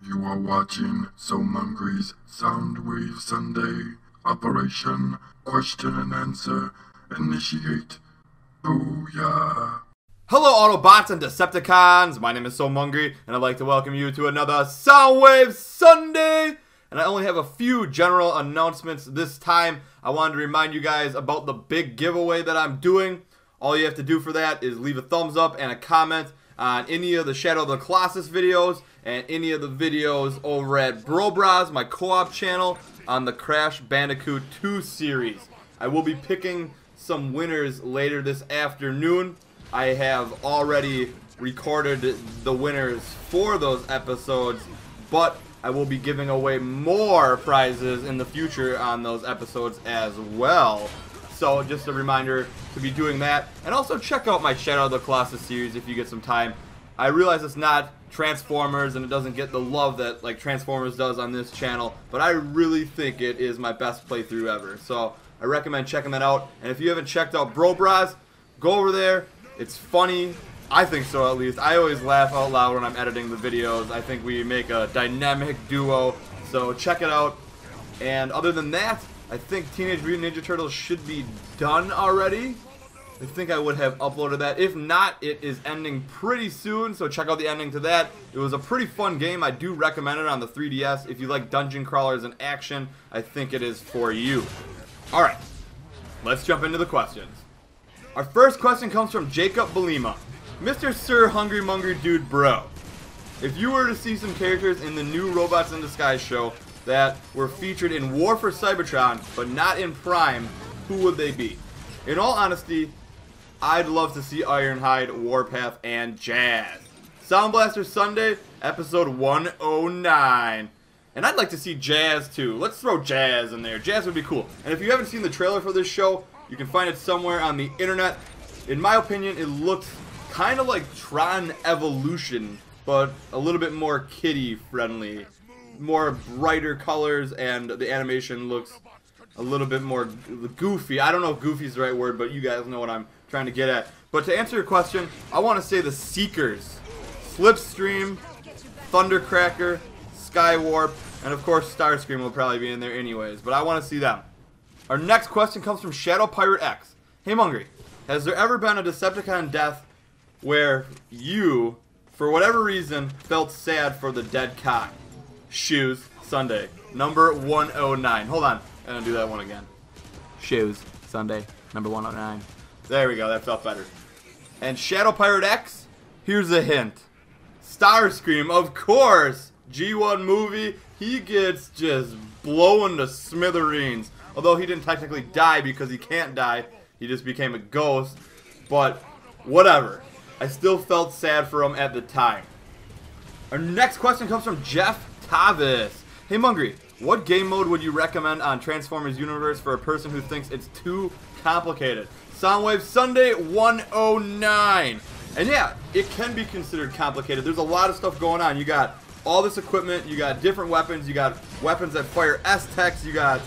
You are watching Soundwave's Soundwave Sunday. Operation Question and Answer. Initiate. Booyah. Hello Autobots and Decepticons, my name is Soundwave, and I'd like to welcome you to another Soundwave Sunday! And I only have a few general announcements this time. I wanted to remind you guys about the big giveaway that I'm doing. All you have to do for that is leave a thumbs up and a comment on any of the Shadow of the Colossus videos and any of the videos over at Bros, my co-op channel, on the Crash Bandicoot 2 series. I will be picking some winners later this afternoon. I have already recorded the winners for those episodes, but I will be giving away more prizes in the future on those episodes as well. So just a reminder to be doing that. And also check out my Shadow of the Colossus series if you get some time. I realize it's not Transformers and it doesn't get the love that like Transformers does on this channel, but I really think it is my best playthrough ever. So I recommend checking that out. And if you haven't checked out Bros, go over there. It's funny. I think so, at least. I always laugh out loud when I'm editing the videos. I think we make a dynamic duo. So check it out. And other than that, I think Teenage Mutant Ninja Turtles should be done already. I think I would have uploaded that. If not, it is ending pretty soon, so check out the ending to that. It was a pretty fun game. I do recommend it on the 3DS. If you like dungeon crawlers and action, I think it is for you. Alright, let's jump into the questions. Our first question comes from Jacob Belima. Mr. Sir Hungry Mungry Dude Bro, if you were to see some characters in the new Robots in Disguise show that were featured in War for Cybertron, but not in Prime, who would they be? In all honesty, I'd love to see Ironhide, Warpath, and Jazz. Sound Blaster Sunday, episode 109. And I'd like to see Jazz too. Let's throw Jazz in there. Jazz would be cool. And if you haven't seen the trailer for this show, you can find it somewhere on the internet. In my opinion, it looks kind of like Tron Evolution, but a little bit more kiddie friendly. More brighter colors, and the animation looks a little bit more goofy. I don't know if goofy is the right word, but you guys know what I'm trying to get at. But to answer your question, I want to say the Seekers, Slipstream, Thundercracker, Skywarp, and of course Starscream will probably be in there anyways, but I want to see them. Our next question comes from Shadow Pirate X. Hey Mungry, has there ever been a Decepticon death where you, for whatever reason, felt sad for the dead Kai? Shoes, Sunday, number 109. Hold on, I'm gonna do that one again. Shoes, Sunday, number 109. There we go, that felt better. And Shadow Pirate X, here's a hint. Starscream, of course! G1 movie, he gets just blown to smithereens. Although he didn't technically die because he can't die, he just became a ghost. But whatever, I still felt sad for him at the time. Our next question comes from Jeff Tavis. Hey Mungry, what game mode would you recommend on Transformers Universe for a person who thinks it's too complicated? Soundwave Sunday 109. And yeah, it can be considered complicated. There's a lot of stuff going on. You got all this equipment, you got different weapons, you got weapons that fire S-Techs, you got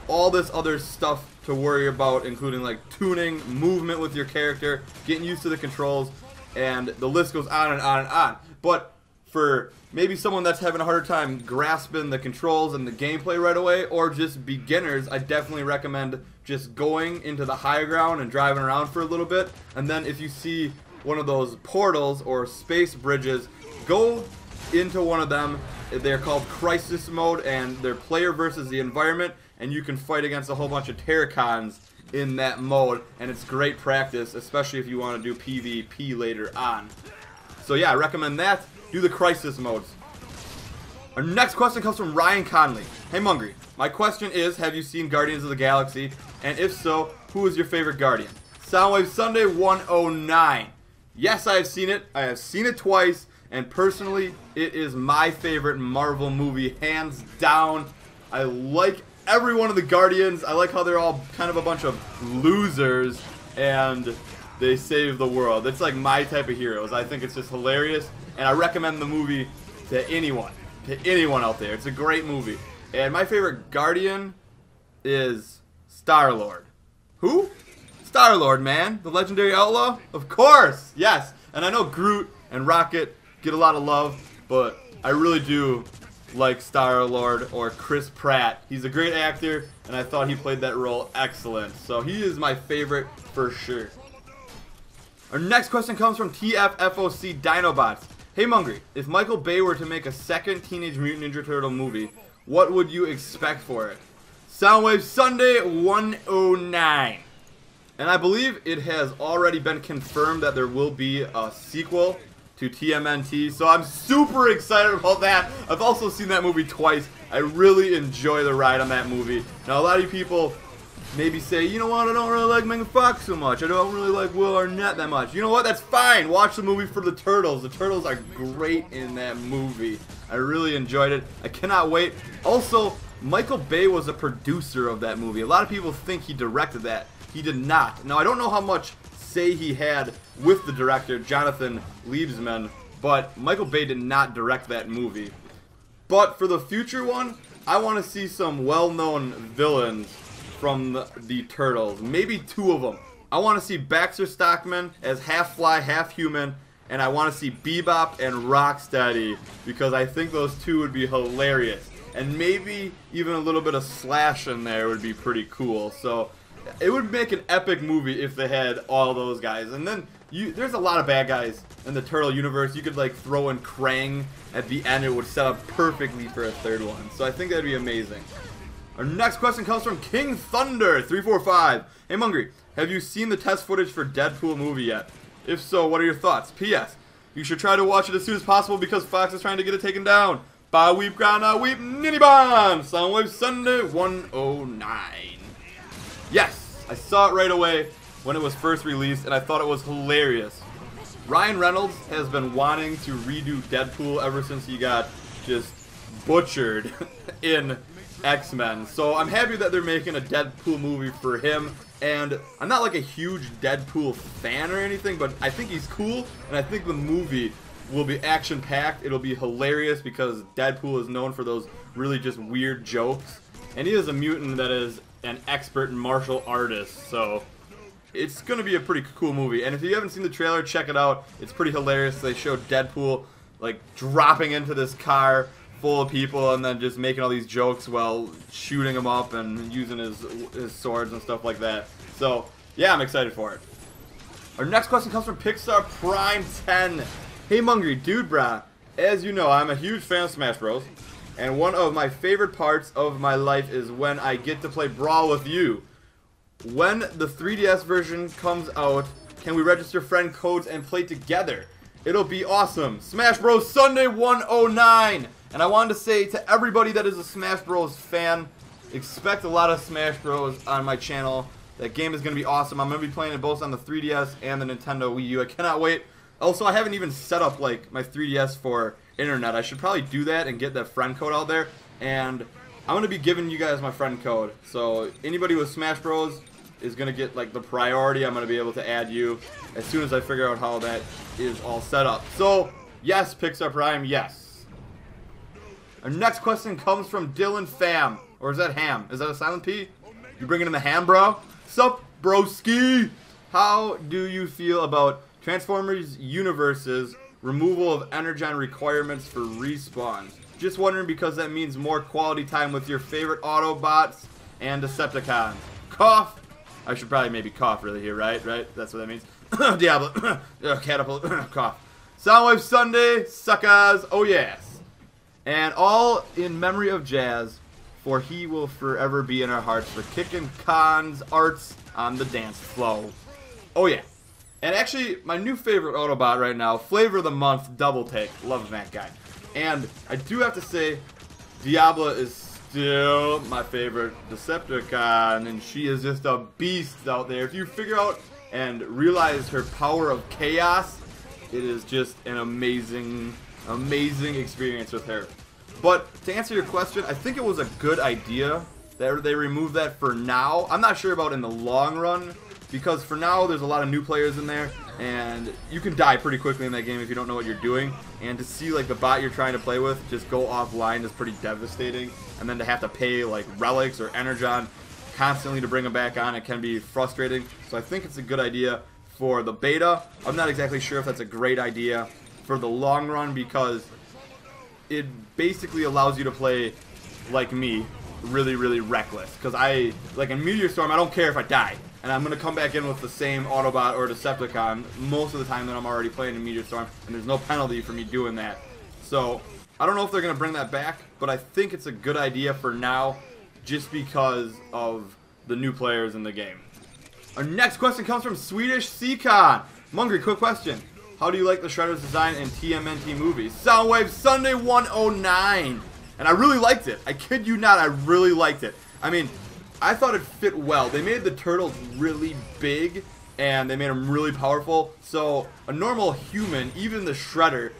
all this other stuff to worry about, including like tuning, movement with your character, getting used to the controls, and the list goes on and on and on. But for maybe someone that's having a harder time grasping the controls and the gameplay right away, or just beginners, I definitely recommend just going into the high ground and driving around for a little bit. And then if you see one of those portals or space bridges, go into one of them. They're called Crisis Mode, and they're player versus the environment, and you can fight against a whole bunch of Terracons in that mode, and it's great practice, especially if you want to do PvP later on. So yeah, I recommend that. Do the Crisis modes. Our next question comes from Ryan Conley. Hey Mungry, my question is, have you seen Guardians of the Galaxy? And if so, who is your favorite Guardian? Soundwave Sunday 109. Yes, I have seen it. I have seen it twice, and personally, it is my favorite Marvel movie, hands down. I like every one of the Guardians. I like how they're all kind of a bunch of losers, and they save the world. It's like my type of heroes. I think it's just hilarious, and I recommend the movie to anyone out there. It's a great movie. And my favorite Guardian is Star-Lord. Who? Star-Lord, man. The legendary outlaw? Of course! Yes! And I know Groot and Rocket get a lot of love, but I really do like Star-Lord or Chris Pratt. He's a great actor, and I thought he played that role excellent. So he is my favorite for sure. Our next question comes from TFFOC Dinobots. Hey Mungry, if Michael Bay were to make a second Teenage Mutant Ninja Turtle movie, what would you expect for it? Soundwave Sunday 109. And I believe it has already been confirmed that there will be a sequel to TMNT, so I'm super excited about that. I've also seen that movie twice. I really enjoy the ride on that movie. Now, a lot of you people maybe say, you know what, I don't really like Megan Fox so much. I don't really like Will Arnett that much. You know what, that's fine. Watch the movie for the turtles. The turtles are great in that movie. I really enjoyed it. I cannot wait. Also, Michael Bay was a producer of that movie. A lot of people think he directed that. He did not. Now, I don't know how much say he had with the director, Jonathan Liebesman, but Michael Bay did not direct that movie. But for the future one, I want to see some well-known villains from the Turtles. Maybe 2 of them. I want to see Baxter Stockman as half fly, half human, and I want to see Bebop and Rocksteady, because I think those 2 would be hilarious. And maybe even a little bit of Slash in there would be pretty cool. So it would make an epic movie if they had all those guys. And then there's a lot of bad guys in the Turtle universe. You could like throw in Krang at the end. It would set up perfectly for a 3rd one. So I think that'd be amazing. Our next question comes from King Thunder 345. Hey Mungry, have you seen the test footage for Deadpool movie yet? If so, what are your thoughts? P.S. You should try to watch it as soon as possible because Fox is trying to get it taken down. Ba weep ground out weep nitty bomb. Soundwave Sunday 109. Yes, I saw it right away when it was first released, and I thought it was hilarious. Ryan Reynolds has been wanting to redo Deadpool ever since he got just butchered in X-Men. So I'm happy that they're making a Deadpool movie for him. And I'm not like a huge Deadpool fan or anything, but I think he's cool, and I think the movie will be action-packed. It'll be hilarious because Deadpool is known for those really just weird jokes. And he is a mutant that is an expert martial artist, so it's going to be a pretty cool movie. And if you haven't seen the trailer, check it out. It's pretty hilarious. They show Deadpool like dropping into this car full of people and then just making all these jokes while shooting them up and using his swords and stuff like that. So yeah, I'm excited for it. Our next question comes from Pixar Prime 10. Hey Mungry, dude brah, as you know, I'm a huge fan of Smash Bros. And one of my favorite parts of my life is when I get to play Brawl with you. When the 3DS version comes out, can we register friend codes and play together? It'll be awesome. Smash Bros. Sunday 109. And I wanted to say to everybody that is a Smash Bros. Fan, expect a lot of Smash Bros. On my channel. That game is going to be awesome. I'm going to be playing it both on the 3DS and the Nintendo Wii U. I cannot wait. Also, I haven't even set up like my 3DS for internet. I should probably do that and get that friend code out there. And I'm going to be giving you guys my friend code. So anybody with Smash Bros. Is going to get like the priority. I'm going to be able to add you as soon as I figure out how that is all set up. So, yes, Pixar Prime, yes. Our next question comes from Dylan Pham. Or is that Ham? Is that a silent P? You bringing in the ham, bro? Sup, broski? How do you feel about Transformers Universe's removal of Energon requirements for respawns? Just wondering because that means more quality time with your favorite Autobots and Decepticons. Cough. I should probably maybe cough really here, right? Right? That's what that means. Diablo. Catapult. Cough. Soundwave Sunday, suckers. Oh, yes. And all in memory of Jazz, for he will forever be in our hearts for kicking cons arts on the dance floor. Oh, yeah. And actually, my new favorite Autobot right now, Flavor of the Month, Double Take. Love that guy. And I do have to say, Diabla is still my favorite Decepticon, and she is just a beast out there. If you figure out and realize her power of chaos, it is just an amazing, amazing experience with her. But to answer your question, I think it was a good idea that they removed that for now. I'm not sure about in the long run, because for now there's a lot of new players in there, and you can die pretty quickly in that game if you don't know what you're doing. And to see like the bot you're trying to play with just go offline is pretty devastating. And then to have to pay like relics or energon constantly to bring them back on, it can be frustrating. So I think it's a good idea for the beta. I'm not exactly sure if that's a great idea for the long run, because it basically allows you to play like me, really, really reckless. Because like in Meteor Storm, I don't care if I die. And I'm going to come back in with the same Autobot or Decepticon most of the time that I'm already playing in Meteor Storm. And there's no penalty for me doing that. So, I don't know if they're going to bring that back. But I think it's a good idea for now. Just because of the new players in the game. Our next question comes from Swedish Seacon. Mungry, quick question. How do you like the Shredder's design in TMNT movies? Soundwave Sunday 109. And I really liked it. I kid you not, I really liked it. I mean, I thought it fit well. They made the turtles really big, and they made them really powerful. So a normal human, even the Shredder,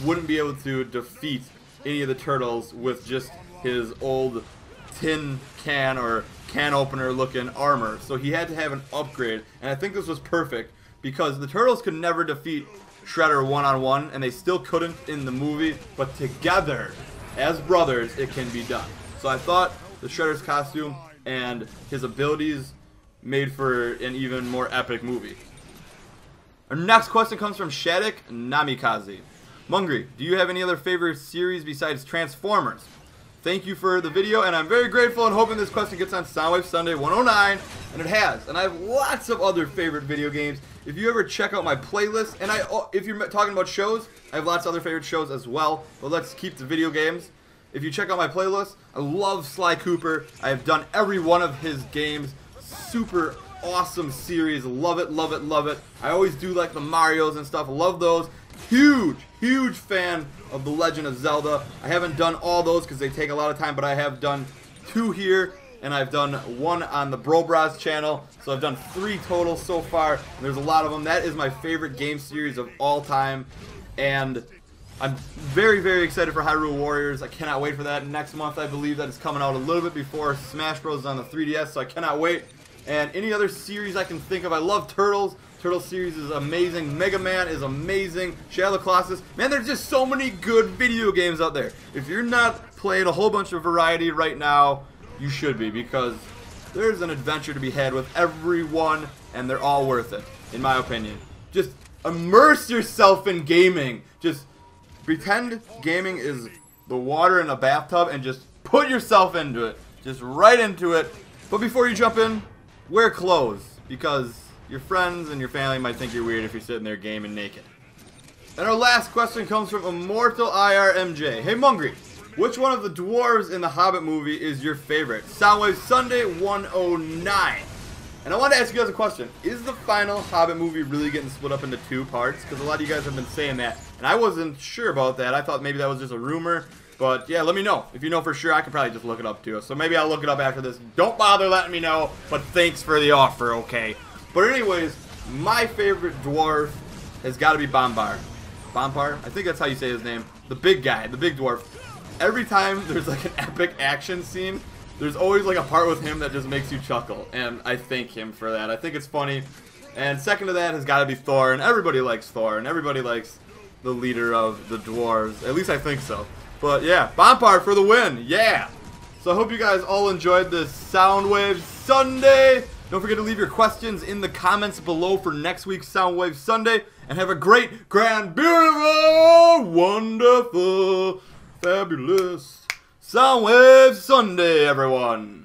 wouldn't be able to defeat any of the turtles with just his old tin can or can opener looking armor. So he had to have an upgrade, and I think this was perfect because the turtles could never defeat Shredder one-on-one, and they still couldn't in the movie, but together as brothers it can be done. So I thought the Shredder's costume and his abilities made for an even more epic movie. Our next question comes from Shadik Namikaze. Mungry, do you have any other favorite series besides Transformers? Thank you for the video, and I'm very grateful and hoping this question gets on Soundwave Sunday 109, and it has. And I have lots of other favorite video games. If you ever check out my playlist, and if you're talking about shows, I have lots of other favorite shows as well, but let's keep the video games. If you check out my playlist, I love Sly Cooper. I have done every one of his games. Super awesome series. Love it, love it, love it. I always do like the Marios and stuff. Love those. Huge, huge fan of The Legend of Zelda. I haven't done all those because they take a lot of time, but I have done 2 here, and I've done 1 on the Bro Bros channel. So I've done 3 total so far, and there's a lot of them. That is my favorite game series of all time, and I'm very, very excited for Hyrule Warriors. I cannot wait for that. Next month, I believe that is coming out a little bit before Smash Bros. On the 3DS, so I cannot wait. And any other series I can think of. I love Turtles. Turtle series is amazing. Mega Man is amazing. Shadow of the Colossus. Man, there's just so many good video games out there. If you're not playing a whole bunch of variety right now, you should be, because there's an adventure to be had with everyone, and they're all worth it, in my opinion. Just immerse yourself in gaming. Just pretend gaming is the water in a bathtub and just put yourself into it. Just right into it. But before you jump in, wear clothes, because your friends and your family might think you're weird if you're sitting there gaming naked. And our last question comes from Immortal IRMJ. Hey Mungry, which one of the dwarves in the Hobbit movie is your favorite? Soundwave Sunday 109. And I want to ask you guys a question. Is the final Hobbit movie really getting split up into 2 parts? Because a lot of you guys have been saying that, and I wasn't sure about that. I thought maybe that was just a rumor. But yeah, let me know. If you know for sure, I could probably just look it up too. So maybe I'll look it up after this. Don't bother letting me know, but thanks for the offer, okay? But anyways, my favorite dwarf has got to be Bombard. Bombard? I think that's how you say his name. The big guy, the big dwarf. Every time there's like an epic action scene, there's always like a part with him that just makes you chuckle. And I thank him for that. I think it's funny. And second to that has got to be Thor. And everybody likes Thor. And everybody likes the leader of the dwarves. At least I think so. But yeah, Bombard for the win. Yeah. So I hope you guys all enjoyed this Soundwave Sunday. Don't forget to leave your questions in the comments below for next week's Soundwave Sunday. And have a great, grand, beautiful, wonderful, fabulous Soundwave Sunday, everyone.